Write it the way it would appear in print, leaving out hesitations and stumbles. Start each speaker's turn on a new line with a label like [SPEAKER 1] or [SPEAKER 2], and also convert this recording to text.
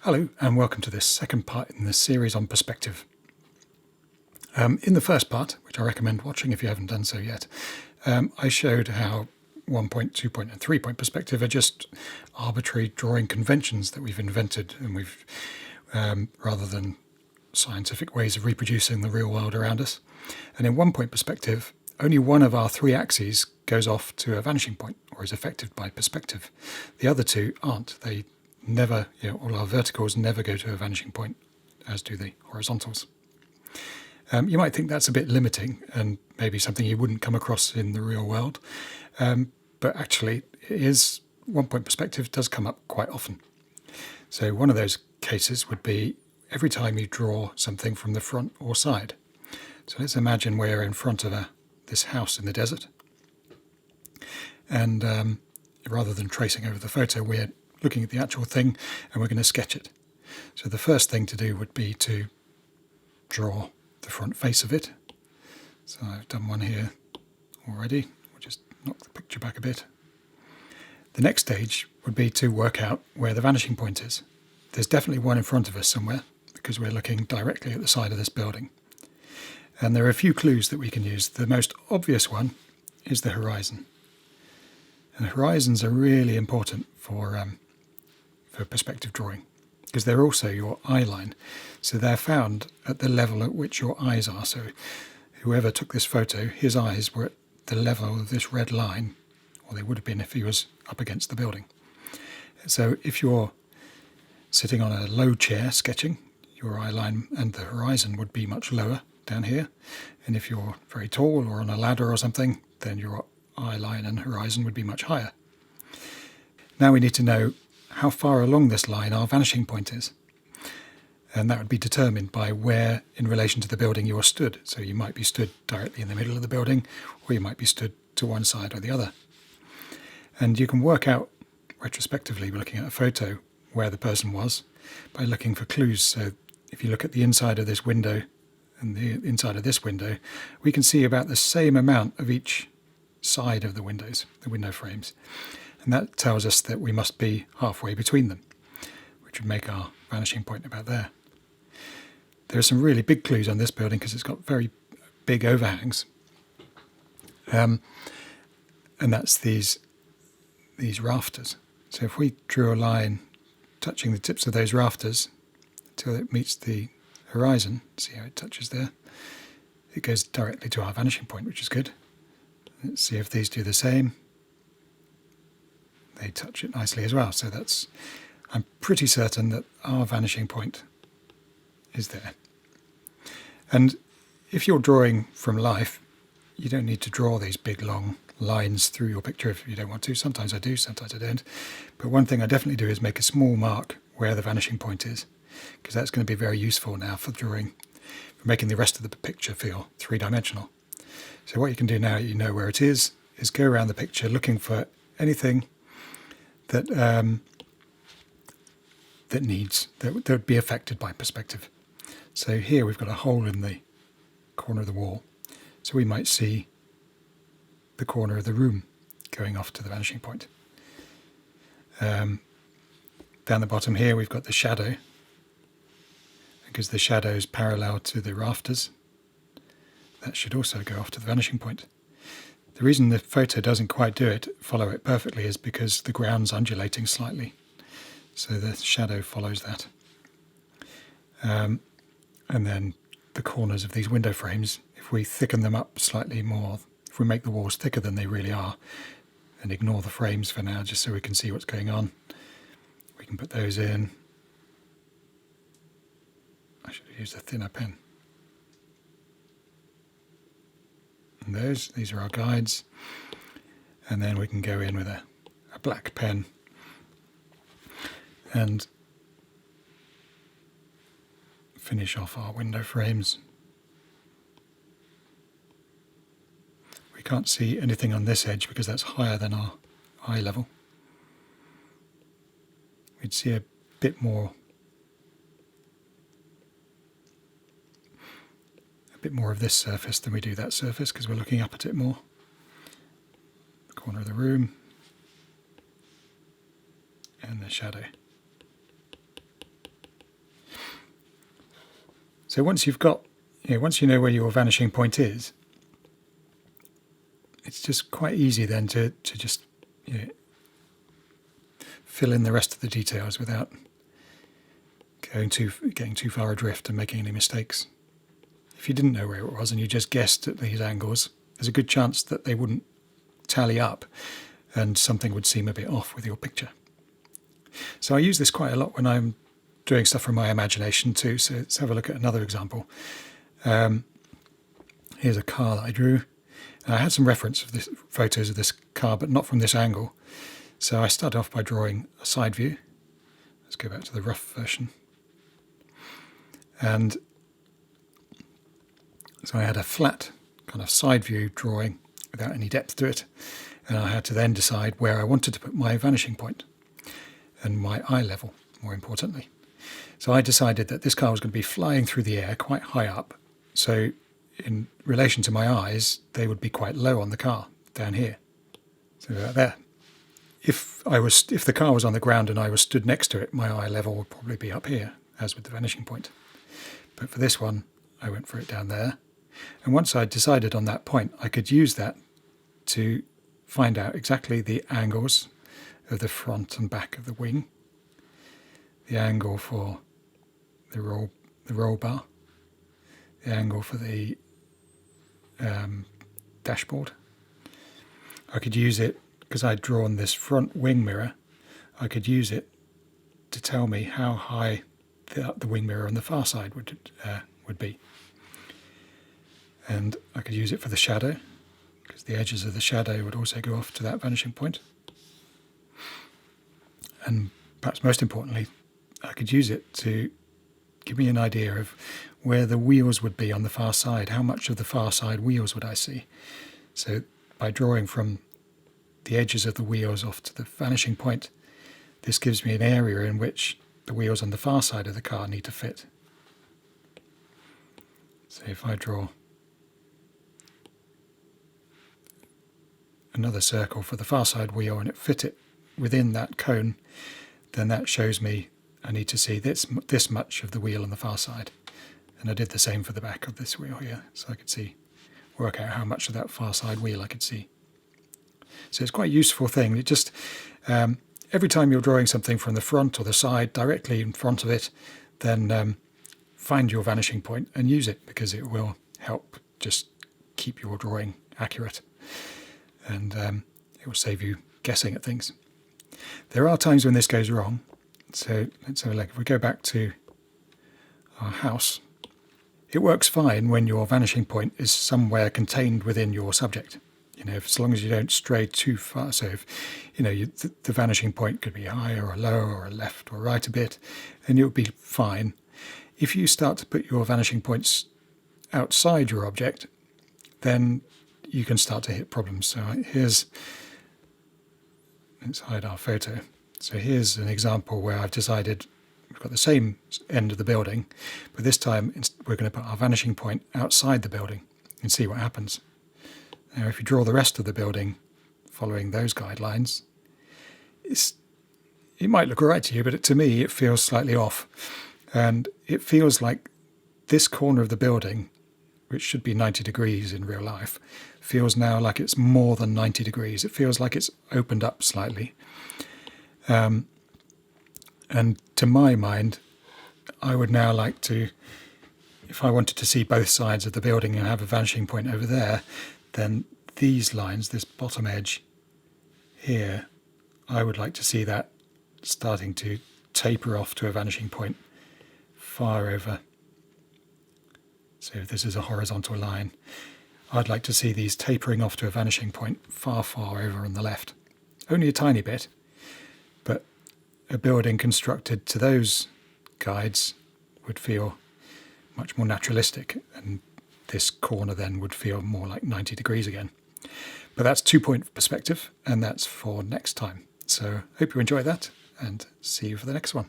[SPEAKER 1] Hello and welcome to this second part in the series on perspective. In the first part, which I recommend watching if you haven't done so yet, I showed how 1-point, 2-point and 3-point perspective are just arbitrary drawing conventions that we've invented, and we've rather than scientific ways of reproducing the real world around us. And in 1-point perspective, only one of our three axes goes off to a vanishing point or is affected by perspective. The other two aren't. They never, all our verticals never go to a vanishing point, as do the horizontals. You might think that's a bit limiting and maybe something you wouldn't come across in the real world, but actually it is 1-point perspective does come up quite often. So one of those cases would be every time you draw something from the front or side. So let's imagine we're in front of this house in the desert, and rather than tracing over the photo, we're looking at the actual thing and we're going to sketch it. So the first thing to do would be to draw the front face of it. So I've done one here already. We'll just knock the picture back a bit. The next stage would be to work out where the vanishing point is. There's definitely one in front of us somewhere because we're looking directly at the side of this building. And there are a few clues that we can use. The most obvious one is the horizon. And horizons are really important for perspective drawing because they're also your eye line. So they're found at the level at which your eyes are. So whoever took this photo, his eyes were at the level of this red line, or they would have been if he was up against the building. So if you're sitting on a low chair sketching, your eye line and the horizon would be much lower down here. And if you're very tall or on a ladder or something, then your eye line and horizon would be much higher. Now we need to know how far along this line our vanishing point is. And that would be determined by where in relation to the building you are stood. So you might be stood directly in the middle of the building, or you might be stood to one side or the other. And you can work out retrospectively, looking at a photo, where the person was by looking for clues. So if you look at the inside of this window and the inside of this window, we can see about the same amount of each side of the windows, the window frames. And that tells us that we must be halfway between them, which would make our vanishing point about there. There are some really big clues on this building because it's got very big overhangs. And that's these rafters. So if we drew a line touching the tips of those rafters until it meets the horizon, see how it touches there, it goes directly to our vanishing point, which is good. Let's see if these do the same. They touch it nicely as well. So I'm pretty certain that our vanishing point is there. And if you're drawing from life, you don't need to draw these big long lines through your picture if you don't want to. Sometimes I do, sometimes I don't. But one thing I definitely do is make a small mark where the vanishing point is, because that's going to be very useful now for drawing, for making the rest of the picture feel three-dimensional. So what you can do now that you know where it is go around the picture looking for anything that would be affected by perspective. So here we've got a hole in the corner of the wall, so we might see the corner of the room going off to the vanishing point. Down the bottom here we've got the shadow, because the shadow is parallel to the rafters. That should also go off to the vanishing point. The reason the photo doesn't quite follow it perfectly, is because the ground's undulating slightly. So the shadow follows that. And then the corners of these window frames, if we thicken them up slightly more, if we make the walls thicker than they really are, and ignore the frames for now, just so we can see what's going on, we can put those in. I should have used a thinner pen. And these are our guides, and then we can go in with a black pen and finish off our window frames. We can't see anything on this edge because that's higher than our eye level. We'd see a bit more of this surface than we do that surface because we're looking up at it more. The corner of the room and the shadow. So once you've got, once you know where your vanishing point is, it's just quite easy then to just fill in the rest of the details without getting too far adrift and making any mistakes. If you didn't know where it was and you just guessed at these angles, there's a good chance that they wouldn't tally up and something would seem a bit off with your picture. So I use this quite a lot when I'm doing stuff from my imagination too. So let's have a look at another example. Here's a car that I drew. And I had some reference of this, photos of this car, but not from this angle. So I started off by drawing a side view. Let's go back to the rough version. And so I had a flat kind of side view drawing without any depth to it. And I had to then decide where I wanted to put my vanishing point and my eye level, more importantly. So I decided that this car was going to be flying through the air quite high up. So in relation to my eyes, they would be quite low on the car, down here. So about there. If the car was on the ground and I was stood next to it, my eye level would probably be up here, as with the vanishing point. But for this one, I went for it down there. And once I decided on that point, I could use that to find out exactly the angles of the front and back of the wing, the angle for the roll bar, the angle for the dashboard. I could use it, because I'd drawn this front wing mirror, I could use it to tell me how high the wing mirror on the far side would be. And I could use it for the shadow, because the edges of the shadow would also go off to that vanishing point. And perhaps most importantly, I could use it to give me an idea of where the wheels would be on the far side. How much of the far side wheels would I see? So by drawing from the edges of the wheels off to the vanishing point, this gives me an area in which the wheels on the far side of the car need to fit. So if I draw another circle for the far side wheel and it fit it within that cone, then that shows me I need to see this much of the wheel on the far side. And I did the same for the back of this wheel here, so I could work out how much of that far side wheel I could see. So it's quite a useful thing. It just, every time you're drawing something from the front or the side, directly in front of it, then find your vanishing point and use it, because it will help just keep your drawing accurate. And it will save you guessing at things. There are times when this goes wrong. So let's have a look. If we go back to our house, it works fine when your vanishing point is somewhere contained within your subject. As long as you don't stray too far. So if, the vanishing point could be higher or lower or left or right a bit, and you'll be fine. If you start to put your vanishing points outside your object, then you can start to hit problems. So let's hide our photo. So here's an example where I've decided we've got the same end of the building, but this time we're going to put our vanishing point outside the building and see what happens. Now, if you draw the rest of the building following those guidelines, it might look all right to you, but to me it feels slightly off. And it feels like this corner of the building, which should be 90 degrees in real life, feels now like it's more than 90 degrees. It feels like it's opened up slightly. And to my mind, I would now like to, if I wanted to see both sides of the building and have a vanishing point over there, then these lines, this bottom edge here, I would like to see that starting to taper off to a vanishing point far over. So if this is a horizontal line, I'd like to see these tapering off to a vanishing point far, far over on the left. Only a tiny bit, but a building constructed to those guides would feel much more naturalistic, and this corner then would feel more like 90 degrees again. But that's 2-point perspective, and that's for next time. So hope you enjoy that, and see you for the next one.